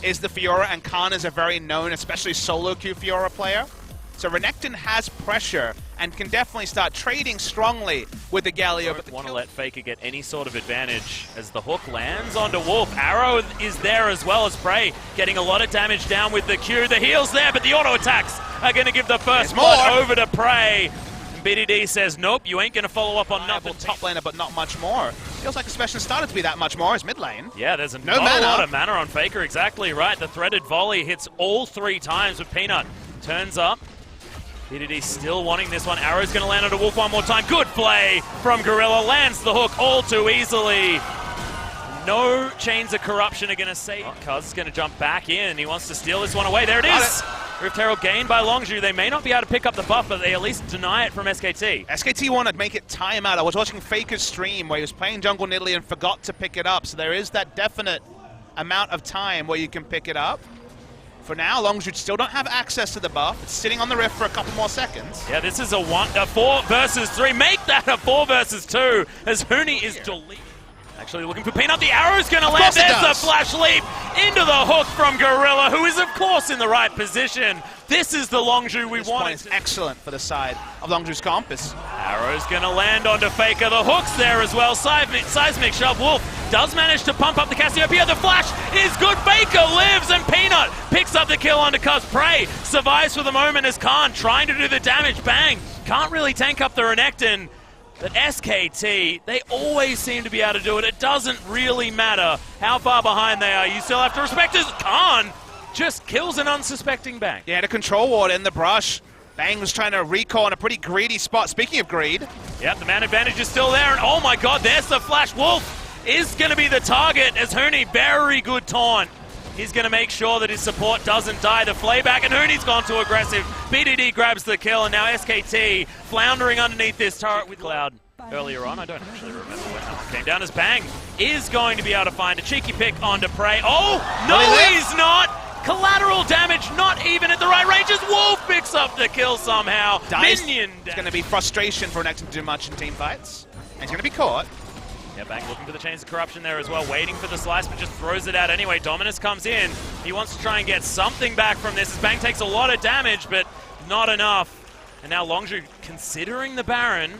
is the Fiora, and Khan is a very known, especially solo queue Fiora player. So Renekton has pressure and can definitely start trading strongly with the Galio. But want to let Faker get any sort of advantage as the hook lands onto Wolf. Arrow is there as well as Prey, getting a lot of damage down with the Q. The heal's there, but the auto attacks are going to give the first blood over to Prey. BDD says, nope, you ain't going to follow up on nothing. Top laner, but not much more. Feels like the special started to be that much more as mid lane. Yeah, there's not a lot of mana on Faker, exactly right. The threaded volley hits all 3 times with Peanut. Turns up. BDD still wanting this one. Arrow's going to land on a Wolf one more time. Good play from Gorilla. Lands the hook all too easily. No Chains of Corruption are going to save. Kaz is going to jump back in. He wants to steal this one away. There it is. Rift Herald gained by Longzhu. They may not be able to pick up the buff, but they at least deny it from SKT. SKT want to make it timeout. I was watching Faker's stream where he was playing Jungle Nidalee and forgot to pick it up. So there is that definite amount of time where you can pick it up. For now, Longzhu still don't have access to the buff. It's sitting on the Rift for a couple more seconds. Yeah, this is a 4 versus 3. Make that a 4 versus 2 as Huni is deleted. Actually looking for Peanut. The arrow's going to land. There's the flash leap into the hook from Gorilla, who is, of course, in the right position. This is the Longzhu we want. This point is excellent for the side of Longzhu's compass. Arrow's going to land onto Faker. The hook's there as well. Seismic shove. Wolf does manage to pump up the Cassiopeia. The flash is good. Faker lives, and Peanut picks up the kill onto Cuz. Prey survives for the moment as Khan trying to do the damage. Bang. Can't really tank up the Renekton. But SKT, they always seem to be able to do it. It doesn't really matter how far behind they are. You still have to respect it. Khan just kills an unsuspecting Bang. Yeah, the control ward in the brush. Bang was trying to recall in a pretty greedy spot. Speaking of greed. Yep, the man advantage is still there. And oh my god, there's the flash. Wolf is going to be the target as Huni, very good taunt. He's going to make sure that his support doesn't die. The flayback, and Huni's gone too aggressive. BDD grabs the kill, and now SKT floundering underneath this turret with Cloud. Earlier on, I don't actually remember when that one came down, as Bang is going to be able to find a cheeky pick onto Prey. Oh, no, he's not! Collateral damage, not even at the right range, as Wolf picks up the kill somehow. Minion damage. It's going to be frustration for Renekton to do much in team fights. And he's going to be caught. Yeah, Bang looking for the Chains of Corruption there as well, waiting for the slice, but just throws it out anyway. Dominus comes in. He wants to try and get something back from this, as Bang takes a lot of damage, but not enough. And now Longzhu considering the Baron.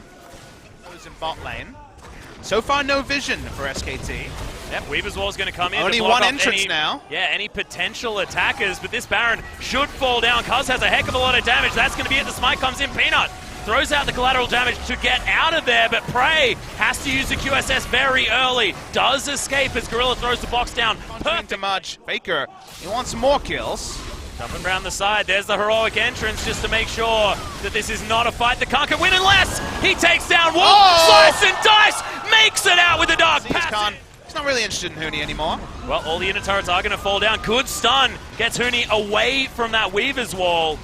Goes in bot lane. So far, no vision for SKT. Yep, Weaver's Wall's going to come in. Only one entrance now. Yeah, any potential attackers, but this Baron should fall down. Kuz has a heck of a lot of damage. That's going to be it. The smite comes in. Peanut throws out the collateral damage to get out of there, but Prey has to use the QSS very early. Does escape as Gorilla throws the box down. Perfect to much. Faker, he wants more kills. Jumping around the side, there's the heroic entrance just to make sure that this is not a fight that Khan can win unless he takes down Wolf. Slice and dice, makes it out with the dark pass. He's not really interested in Huni anymore. Well, all the inner turrets are going to fall down. Good stun, gets Huni away from that Weaver's Wall.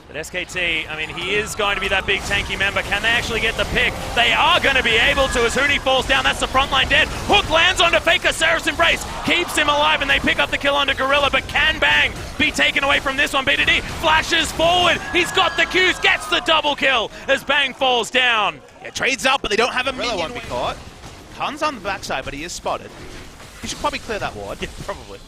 But SKT, I mean, he is going to be that big tanky member. Can they actually get the pick? They are going to be able to as Huni falls down. That's the front line dead. Hook lands onto Faker. Seraph's Embrace keeps him alive, and they pick up the kill onto Gorilla. But can Bang be taken away from this one? BDD flashes forward. He's got the Qs, gets the double kill as Bang falls down. Yeah, trades up, but they don't have a minion. Won't be caught. Khan's on the backside, but he is spotted. He should probably clear that ward. Yeah, probably.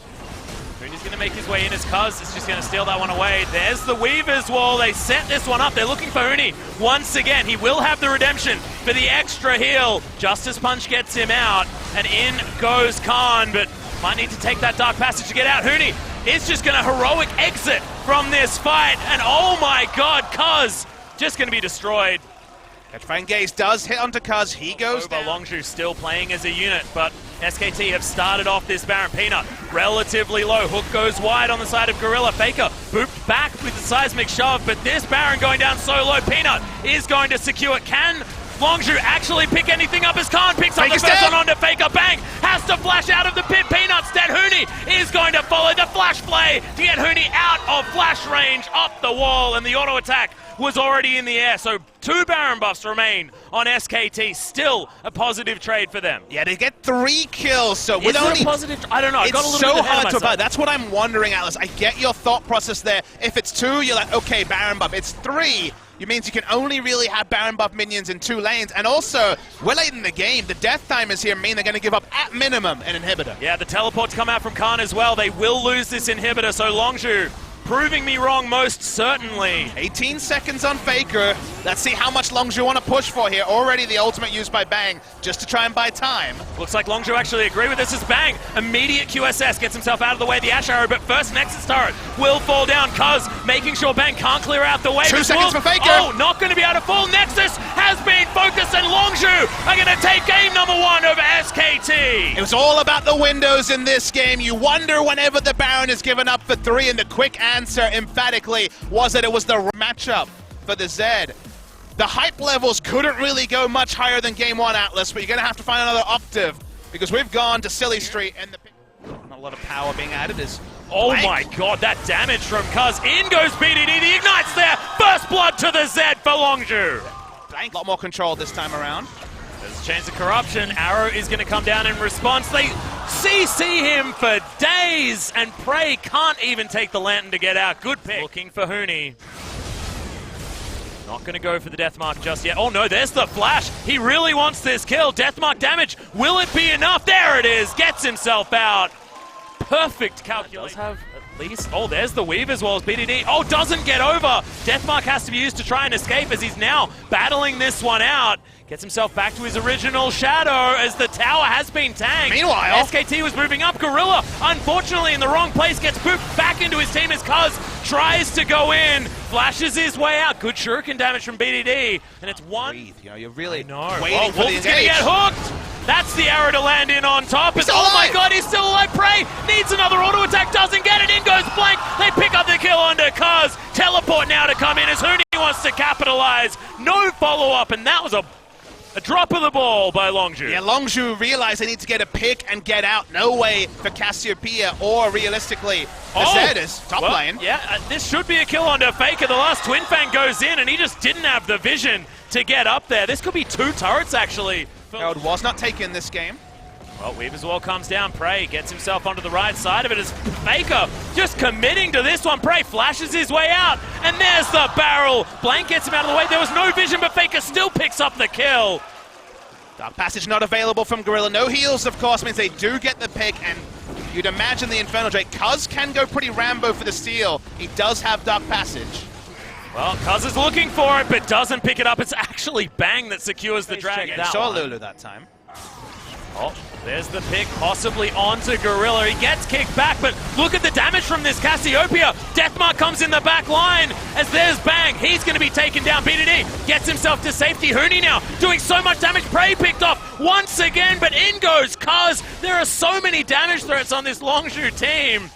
Huni's going to make his way in as Kuz is just going to steal that one away. There's the Weaver's Wall. They set this one up. They're looking for Huni once again. He will have the redemption for the extra heal. Justice Punch gets him out, and in goes Khan, but might need to take that Dark Passage to get out. Huni is just going to heroic exit from this fight, and oh my god, Kuz just going to be destroyed. Fang Gaze does hit onto Kuz. He goes down. Longzhu still playing as a unit, but SKT have started off this Baron. Peanut relatively low. Hook goes wide on the side of Gorilla. Faker booped back with the seismic shove, but this Baron going down so low. Peanut is going to secure. Can Longzhu actually pick anything up as Khan picks up the first one onto Faker? Bang has to flash out of the pit. Peanut's dead. Huni is going to follow the flash play to get Huni out of flash range, up the wall, and the auto attack was already in the air. So 2 Baron buffs remain on SKT. Still a positive trade for them. Yeah, they get 3 kills. So with only positive, I don't know. It's so hard to apply. That's what I'm wondering, Atlas. I get your thought process there. If it's 2, you're like, okay, Baron buff. It's 3. it means you can only really have Baron buff minions in 2 lanes, and also, we're late in the game. The death timers here mean they're going to give up, at minimum, an inhibitor. Yeah, the teleports come out from Khan as well. They will lose this inhibitor, so Longzhu proving me wrong most certainly. 18 seconds on Faker. Let's see how much Longzhu want to push for here. Already the ultimate used by Bang, just to try and buy time. Looks like Longzhu actually agree with this as Bang. Immediate QSS gets himself out of the way of the Ash Arrow, but first Nexus turret will fall down. Kaz making sure Bang can't clear out the way. 2 seconds for Faker. Oh, not going to be able to fall. Nexus has been focused, and Longzhu are going to take game number 1 over SKT. It was all about the windows in this game. You wonder whenever the Baron is given up for 3, and the quick answer emphatically was that it was the matchup for the Zed. The hype levels couldn't really go much higher than Game 1, Atlas, but you're going to have to find another octave, because we've gone to Silly Street, and not a lot of power being added is... Oh my god, that damage from Kaz. In goes BDD, the Ignite's there! First blood to the Zed for Longzhu! A lot more control this time around. There's a chance of corruption. Arrow is going to come down in response. They CC him for days, and Prey can't even take the lantern to get out. Good pick. Looking for Huni. Not going to go for the Deathmark just yet. Oh no, there's the flash. He really wants this kill. Deathmark damage. Will it be enough? There it is. Gets himself out. Perfect calculation. Does have at least... Oh, there's the weave as well as BDD. Oh, doesn't get over. Deathmark has to be used to try and escape as he's now battling this one out. Gets himself back to his original shadow as the tower has been tanked. Meanwhile, SKT was moving up. Gorilla, unfortunately, in the wrong place, gets pooped back into his team as Kaz tries to go in. Flashes his way out. Good shuriken damage from BDD. And it's one... Breathe, you know, you're really waiting Wolf for the is going to get hooked. That's the arrow to land in on top. Oh my god, he's still alive. Prey needs another auto attack, doesn't get it. In goes Blank. They pick up the kill under Kaz. Teleport now to come in as Huni wants to capitalize. No follow-up, and that was a drop of the ball by Longzhu. Yeah, Longzhu realized they need to get a pick and get out. No way for Cassiopeia or realistically the Zed is top lane. Yeah, this should be a kill onto Faker. The last Twin Fang goes in and he just didn't have the vision to get up there. This could be 2 turrets actually. Herald was not taken this game. Well, Weave as well comes down. Prey gets himself onto the right side of it as Faker just committing to this one. Prey flashes his way out, and there's the barrel. Blank gets him out of the way. There was no vision, but Faker still picks up the kill. Dark Passage not available from Gorilla. No heals, of course, means they do get the pick, and you'd imagine the Infernal Drake. Kaz can go pretty Rambo for the steal. He does have Dark Passage. Well, Kaz is looking for it, but doesn't pick it up. It's actually Bang that secures the dragon. Saw Lulu that time. Oh, there's the pick, possibly onto Gorilla. He gets kicked back, but look at the damage from this Cassiopeia. Deathmark comes in the back line as there's Bang. He's going to be taken down. BDD gets himself to safety. Huni now doing so much damage. Prey picked off once again, but in goes Kaz. There are so many damage threats on this Longzhu team.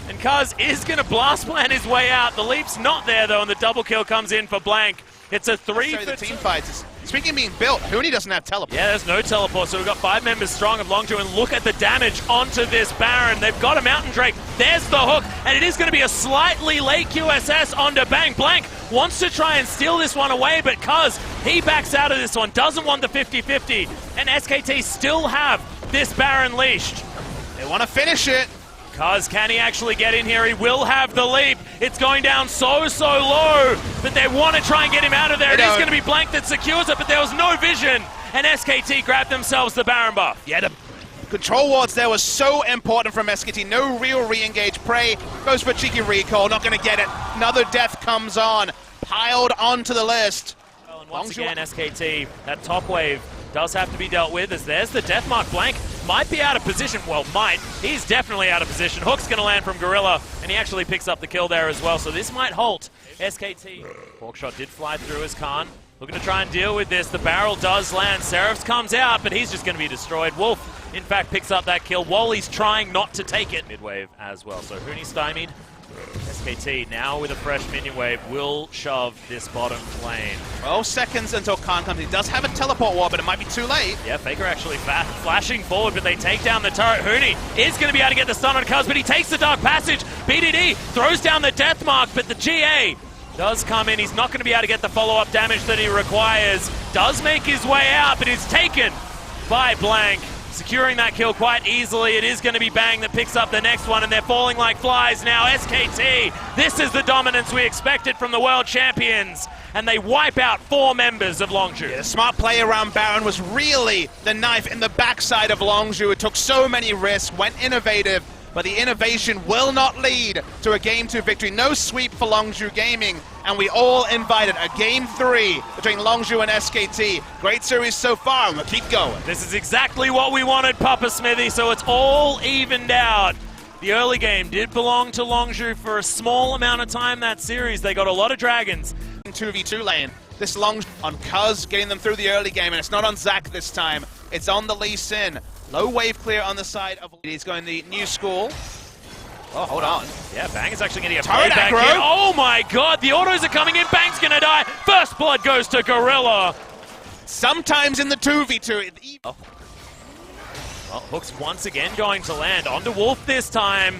And Kaz is going to blast plan his way out. The leap's not there, though, and the double kill comes in for Blank. It's a 3 for the team fights. Speaking of being built, Huni doesn't have teleport. Yeah, there's no teleport, so we've got 5 members strong of Longzhu, and look at the damage onto this Baron. They've got a Mountain Drake. There's the hook, and it is going to be a slightly late QSS onto Bang. Blank wants to try and steal this one away, but Kaz, he backs out of this one, doesn't want the 50-50, and SKT still have this Baron leashed. They want to finish it. Kaz, can he actually get in here? He will have the leap. It's going down so low, but they want to try and get him out of there. It is going to be Blank that secures it, but there was no vision, and SKT grabbed themselves the Baron buff. Yeah, the control wards there was so important from SKT. No real re-engage. Prey goes for cheeky recall, not going to get it. Another death comes on, piled onto the list. Well, and once again, SKT, that top wave does have to be dealt with, as there's the Deathmark. Blank might be out of position. Well, might. He's definitely out of position. Hook's going to land from Gorilla, and he actually picks up the kill there as well, so this might halt SKT. Hawkshot did fly through as Khan. Looking to try and deal with this. The barrel does land. Seraphs comes out, but he's just going to be destroyed. Wolf, in fact, picks up that kill. Wally's trying not to take it. Midwave as well, so Huni stymied. SKT now with a fresh minion wave will shove this bottom lane. 12 seconds until Khan comes. He does have a teleport ward, but it might be too late. Yeah, Faker actually flashing forward, but they take down the turret. Huni is going to be able to get the stun on Kaz, but he takes the Dark Passage. BDD throws down the Deathmark, but the GA does come in. He's not going to be able to get the follow-up damage that he requires. Does make his way out, but is taken by Blank. Securing that kill quite easily. It is going to be Bang that picks up the next one, and they're falling like flies now. SKT, this is the dominance we expected from the world champions. and they wipe out 4 members of Longzhu. Yeah, the smart play around Baron was really the knife in the backside of Longzhu. It took so many risks, went innovative, but the innovation will not lead to a Game 2 victory. No sweep for Longzhu Gaming, and we all invited a Game 3 between Longzhu and SKT. Great series so far, and we'll keep going. This is exactly what we wanted, Papa Smithy, so it's all evened out. The early game did belong to Longzhu for a small amount of time that series. They got a lot of dragons. 2v2 lane. This Longzhu on Kaz getting them through the early game, and it's not on Zac this time. It's on the Lee Sin. Low wave clear on the side of... He's going the new school. Oh, hold on. Yeah, Bang is actually going to get Turret played back aggro. here. Oh my god, the autos are coming in. Bang's going to die. First blood goes to Gorilla. Sometimes in the 2v2... Well, Hook's once again going to land onto Wolf this time.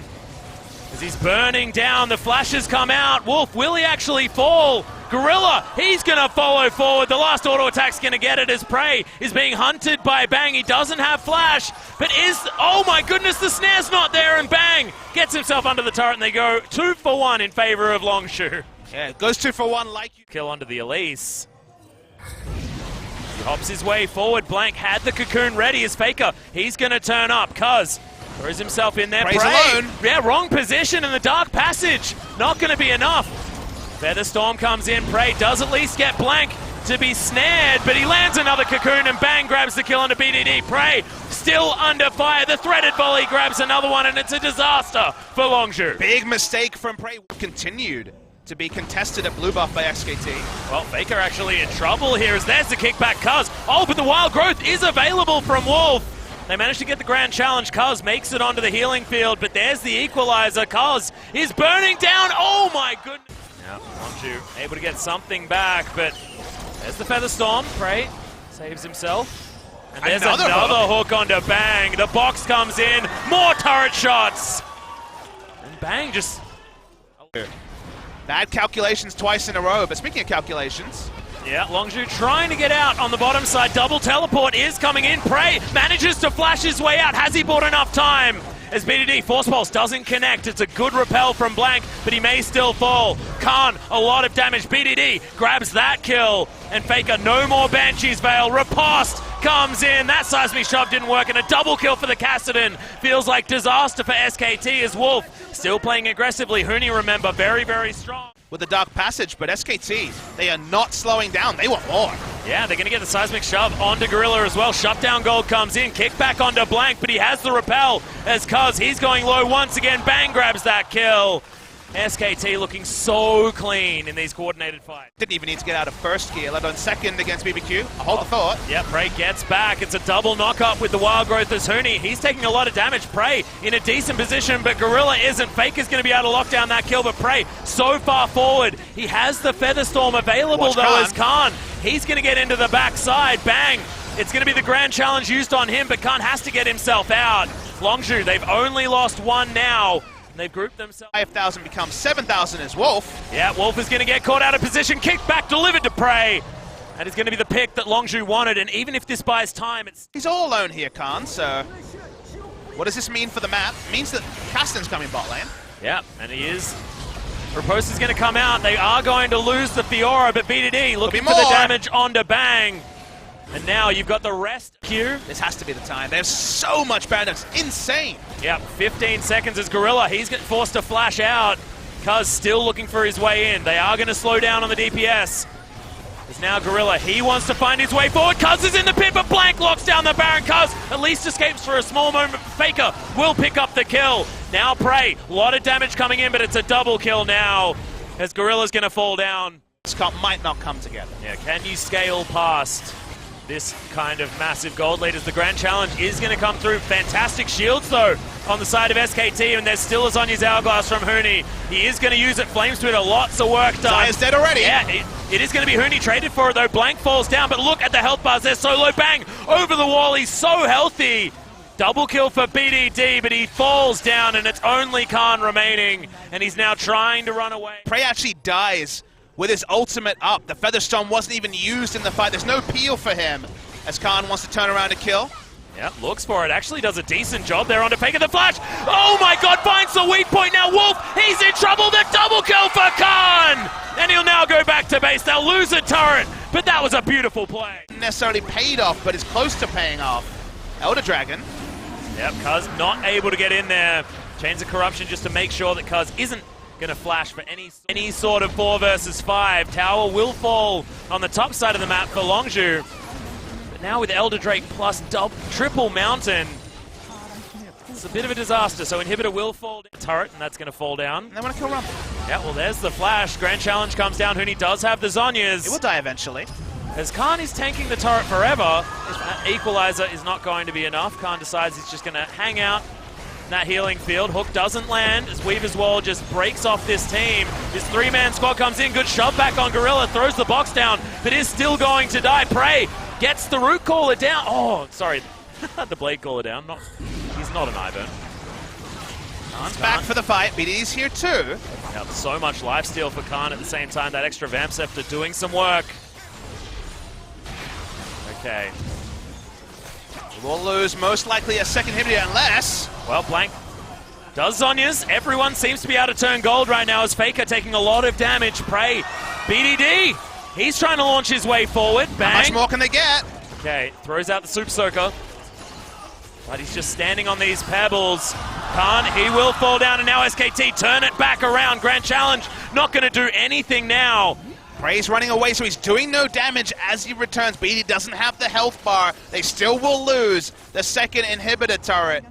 As he's burning down, the flashes come out. Wolf, will he actually fall? Gorilla, he's going to follow forward. The last auto attack's going to get it as Prey is being hunted by Bang. He doesn't have flash, but oh my goodness, the snare's not there, and Bang gets himself under the turret, and they go 2 for 1 in favor of Longzhu. Yeah, it goes 2 for 1 like you... Kill onto the Elise. He hops his way forward. Blank had the cocoon ready as Faker. He's going to turn up. Kaz throws himself in there. Prey's Prey. alone. Yeah, wrong position in the dark passage. Not going to be enough. Featherstorm comes in. Prey does at least get Blank to be snared, but he lands another cocoon, and Bang grabs the kill onto BDD. Prey still under fire. The threaded volley grabs another one, and it's a disaster for Longzhu. Big mistake from Prey. Continued to be contested at blue buff by SKT. Well, Faker actually in trouble here as there's the kickback. Kaz. Oh, but the wild growth is available from Wolf. They managed to get the grand challenge. Kaz makes it onto the healing field, but there's the equalizer. Kaz is burning down. Oh my goodness. Now, Longzhu able to get something back, but there's the Featherstorm. Prey saves himself. And there's another hook onto Bang. The box comes in. More turret shots. And Bang just... Bad calculations twice in a row, but speaking of calculations... Yeah, Longzhu trying to get out on the bottom side. Double teleport is coming in. Prey manages to flash his way out. Has he bought enough time? As BDD, Force Pulse doesn't connect. It's a good repel from Blank, but he may still fall. Khan, a lot of damage. BDD grabs that kill. And Faker, no more Banshee's Veil. Riposte comes in. That seismic shove didn't work, and a double kill for the Kassadin. Feels like disaster for SKT as Wolf still playing aggressively. Huni, remember, very, very strong. With the dark passage, but SKT, they are not slowing down. They want more. Yeah, they're going to get the seismic shove onto Gorilla as well. Shutdown gold comes in, kick back onto Blank, but he has the repel as Kaz, he's going low once again. Bang grabs that kill. SKT looking so clean in these coordinated fights. Didn't even need to get out of first gear, let alone second against BBQ. I hold the thought. Yeah, Prey gets back. It's a double knock-up with the wild growth as Huni. He's taking a lot of damage. Prey in a decent position, but Gorilla isn't. Faker's going to be able to lock down that kill, but Prey so far forward. He has the Featherstorm available though as Khan. He's going to get into the backside. Bang! It's going to be the grand challenge used on him, but Khan has to get himself out. Longzhu, they've only lost 1 now. They've grouped themselves. 5,000 becomes 7,000 as Wolf. Yeah, Wolf is going to get caught out of position. Kick back, delivered to Prey. That is going to be the pick that Longzhu wanted, and even if this buys time, it's... He's all alone here, Khan, so... What does this mean for the map? It means that Kassadin's coming bot lane. Yeah, and he is. Riposta's going to come out. They are going to lose the Fiora, but BDD looking for the damage onto Bang. And now you've got the rest here. This has to be the time. There's so much bandits. Insane. Yep, 15 seconds as Gorilla. He's getting forced to flash out. Kaz still looking for his way in. They are going to slow down on the DPS. There's now Gorilla. He wants to find his way forward. Kaz is in the pit, but Blank locks down the Baron. Kaz at least escapes for a small moment. Faker will pick up the kill. Now Prey. A lot of damage coming in, but it's a double kill now as Gorilla's going to fall down. This comp might not come together. Yeah, can you scale past this kind of massive gold lead as the grand challenge is going to come through? Fantastic shields though on the side of SKT, and there's still a Zonya's Hourglass from Huni. He is going to use it. Flame Splitter, lots of work done. Zaya's dead already. Yeah, it is going to be Huni traded for it though. Blank falls down, but look at the health bars. They're so low. Bang over the wall. He's so healthy. Double kill for BDD, but he falls down, and it's only Khan remaining, and he's now trying to run away. Prey actually dies with his ultimate up. The Featherstorm wasn't even used in the fight. There's no peel for him as Khan wants to turn around to kill. Yeah, looks for it. Actually does a decent job there onto Faker. The flash. Oh my god, finds the weak point now. Wolf, he's in trouble. The double kill for Khan. and he'll now go back to base. They'll lose a turret, but that was a beautiful play. Necessarily paid off, but it's close to paying off. Elder Dragon. Yep, Kaz not able to get in there. Chains of Corruption just to make sure that Kaz isn't going to flash for any sort of 4 versus 5. Tower will fall on the top side of the map for Longzhu. But now with Elder Drake plus triple Mountain, it's a bit of a disaster. So Inhibitor will fall down. Turret, and that's going to fall down. And they want to kill Rumble. Yeah, well, there's the flash. Grand Challenge comes down. Huni does have the Zhonyas. It will die eventually. As Khan is tanking the turret forever, Equalizer is not going to be enough. Khan decides he's just going to hang out in that healing field. Hook doesn't land as Weaver's Wall just breaks off this team. This 3-man squad comes in. Good shove back on Gorilla. Throws the box down, but is still going to die. Prey gets the Root Caller down. Oh, sorry. The Blade Caller down. He's not an Ivern. Khan's back for the fight. BD's here too. Yeah, so much lifesteal for Khan at the same time. That extra Vamp Scepter doing some work. Okay. We will lose most likely a second inhibitor unless... Well, Blank does Zhonyas. Everyone seems to be able to turn gold right now as Faker taking a lot of damage. Prey. BDD. He's trying to launch his way forward. Bang. How much more can they get? Okay, throws out the Super Soaker. But he's just standing on these pebbles. Khan, he will fall down, and now SKT turn it back around. Grand Challenge not going to do anything now. Prey's running away, so he's doing no damage as he returns. BD doesn't have the health bar. They still will lose the second inhibitor turret.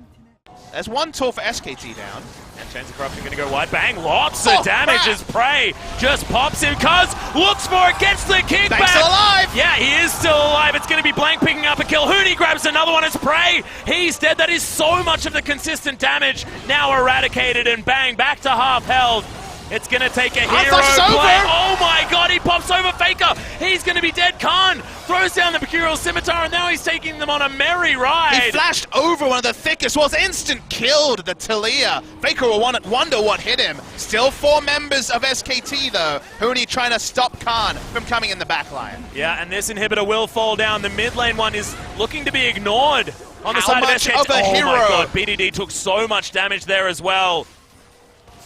There's one tool for SKT down. And Chains of Corruption going to go wide. Bang, lots of damage as Prey just pops him. Cuz looks for it, gets the kickback. Blank's still alive. Yeah, he is still alive. It's going to be Blank picking up a kill. Huni grabs another one as Prey. He's dead. That is so much of the consistent damage now eradicated, and bang, back to half health. It's going to take a hero play. Oh my god, he pops over Faker. He's going to be dead. Khan throws down the Mercurial Scimitar, and now he's taking them on a merry ride. He flashed over one of the thickest walls. Instant killed the Talia. Faker will wonder what hit him. Still 4 members of SKT though. Huni trying to stop Khan from coming in the back line. Yeah, and this inhibitor will fall down. The mid lane one is looking to be ignored on the side of SKT. Of a hero? My god, BDD took so much damage there as well.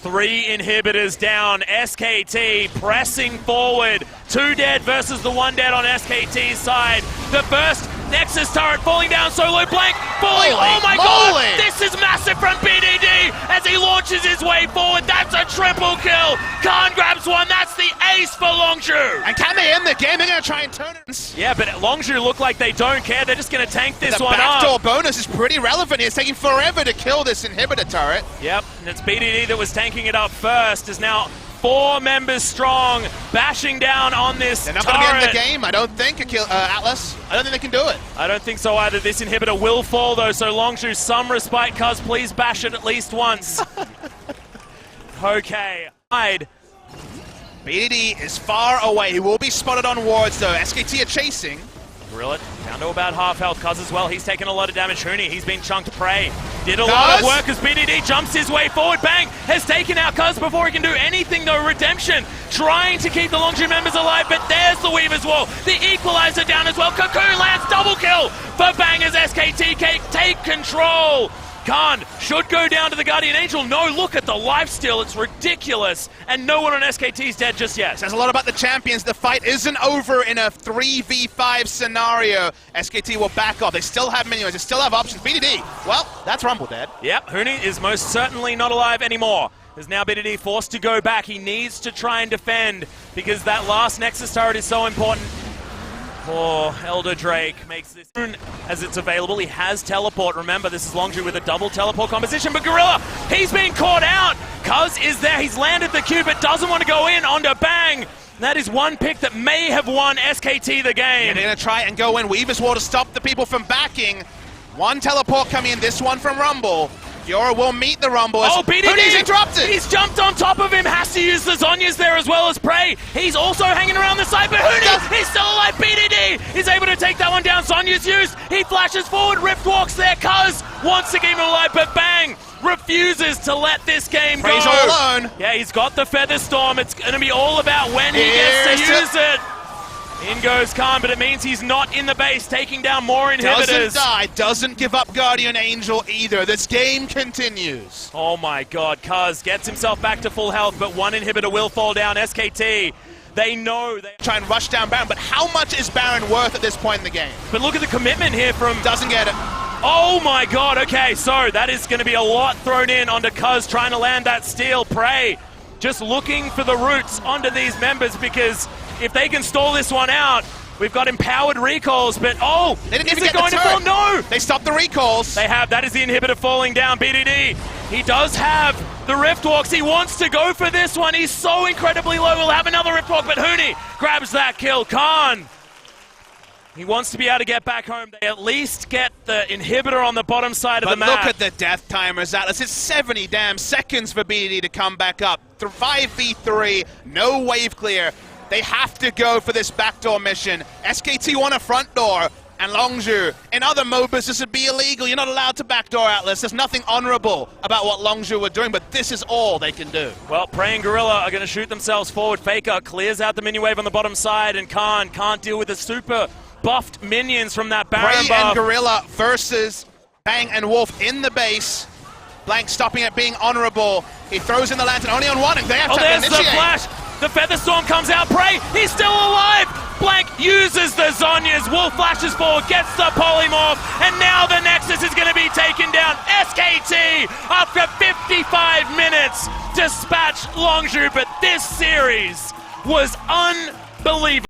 3 inhibitors down. SKT pressing forward. 2 dead versus the 1 dead on SKT's side. The first Nexus turret falling down solo. Blank falling. Oh my god! This is massive from BDD as he launches his way forward. That's a triple kill. Khan grabs one. That's the ace for Longzhu. And can they end the game? They're going to try and turn it. Yeah, but Longzhu look like they don't care. They're just going to tank this one up. The backdoor bonus is pretty relevant. It's taking forever to kill this inhibitor turret. Yep, and it's BDD that was tanking it up first. Is now 4 members strong, bashing down on this They're not turret. going to get in the game, I don't think, Atlas. I don't think they can do it. I don't think so either. This inhibitor will fall, though, so Longzhu, some respite. Cuz, please bash it at least once. Okay. BDD is far away. He will be spotted on wards, though. SKT are chasing. Gorilla down to about half health. Cuz as well, he's taken a lot of damage. Huni, he's been chunked. Prey did a lot of work as BDD jumps his way forward. Bang, has taken out Cuz before he can do anything though. Redemption trying to keep the Longzhu members alive, but there's the Weaver's Wall. The Equalizer down as well. Cocoon lands double kill for Bang as SKT take control. Khan should go down to the Guardian Angel. No, look at the lifesteal. It's ridiculous. And no one on SKT's dead just yet. Says a lot about the champions. The fight isn't over in a 3v5 scenario. SKT will back off. They still have minions. They still have options. BDD, well, that's Rumble dead. Yep, Huni is most certainly not alive anymore. There's now BDD forced to go back. He needs to try and defend because that last Nexus turret is so important. Oh, Elder Drake makes this soon as it's available. He has teleport. Remember, this is Longzhu with a double teleport composition, but Gorilla, he's been caught out. Cuz is there. He's landed the Q, but doesn't want to go in onto Bang. That is one pick that may have won SKT the game. Yeah, they're going to try and go in. Weaver's Wall to stop the people from backing. One teleport coming in, this one from Rumble. Fiora will meet the Rumble. Oh, BDD! He's interrupted! He's jumped on top of him, has to use the Zhonyas there as well as Prey. He's also hanging around the side, but Huni, he's still alive. BDD is able to take that one down. Zhonya's used. He flashes forward. Rift walks there. Cuz wants to keep him alive, but Bang refuses to let this game go. He's all alone. Yeah, he's got the Feather Storm. It's going to be all about when he gets to use it. In goes Khan, but it means he's not in the base, taking down more inhibitors. Doesn't die, doesn't give up Guardian Angel either. This game continues. Oh my god, Kuz gets himself back to full health, but one inhibitor will fall down. SKT They know they try and rush down Baron, but how much is Baron worth at this point in the game? But look at the commitment here from... Doesn't get it. Oh my god, okay, so that is going to be a lot thrown in onto Kuz trying to land that steal. Prey just looking for the roots onto these members, because if they can stall this one out, we've got empowered recalls, but they didn't even is it get going the to turret. fall? No! They stopped the recalls. They have, that is the inhibitor falling down. BDD, he does have the Rift Walks. He wants to go for this one. He's so incredibly low. We'll have another Rift Walk, but Huni grabs that kill. Khan, he wants to be able to get back home. They at least get the inhibitor on the bottom side of the map. But look at the death timers, Atlas. It's 70 damn seconds for BD to come back up. 5v3, no wave clear. They have to go for this backdoor mission. SKT want a front door, and Longzhu. In other MOBAs, this would be illegal. You're not allowed to backdoor Atlas. There's nothing honorable about what Longzhu were doing, but this is all they can do. Well, Prey and Gorilla are going to shoot themselves forward. Faker clears out the mini wave on the bottom side, and Khan can't deal with the super buffed minions from that Baron Prey buff. and Gorilla versus Bang and Wolf in the base. Blank stopping it being honorable. He throws in the lantern only on one, and they have to there's initiate. The flash. The Featherstorm comes out. Prey, he's still alive. Blank uses the Zhonya's. Wolf flashes forward, gets the polymorph, and now the Nexus is going to be taken down. SKT, after 55 minutes, dispatch Longzhu, but this series was unbelievable.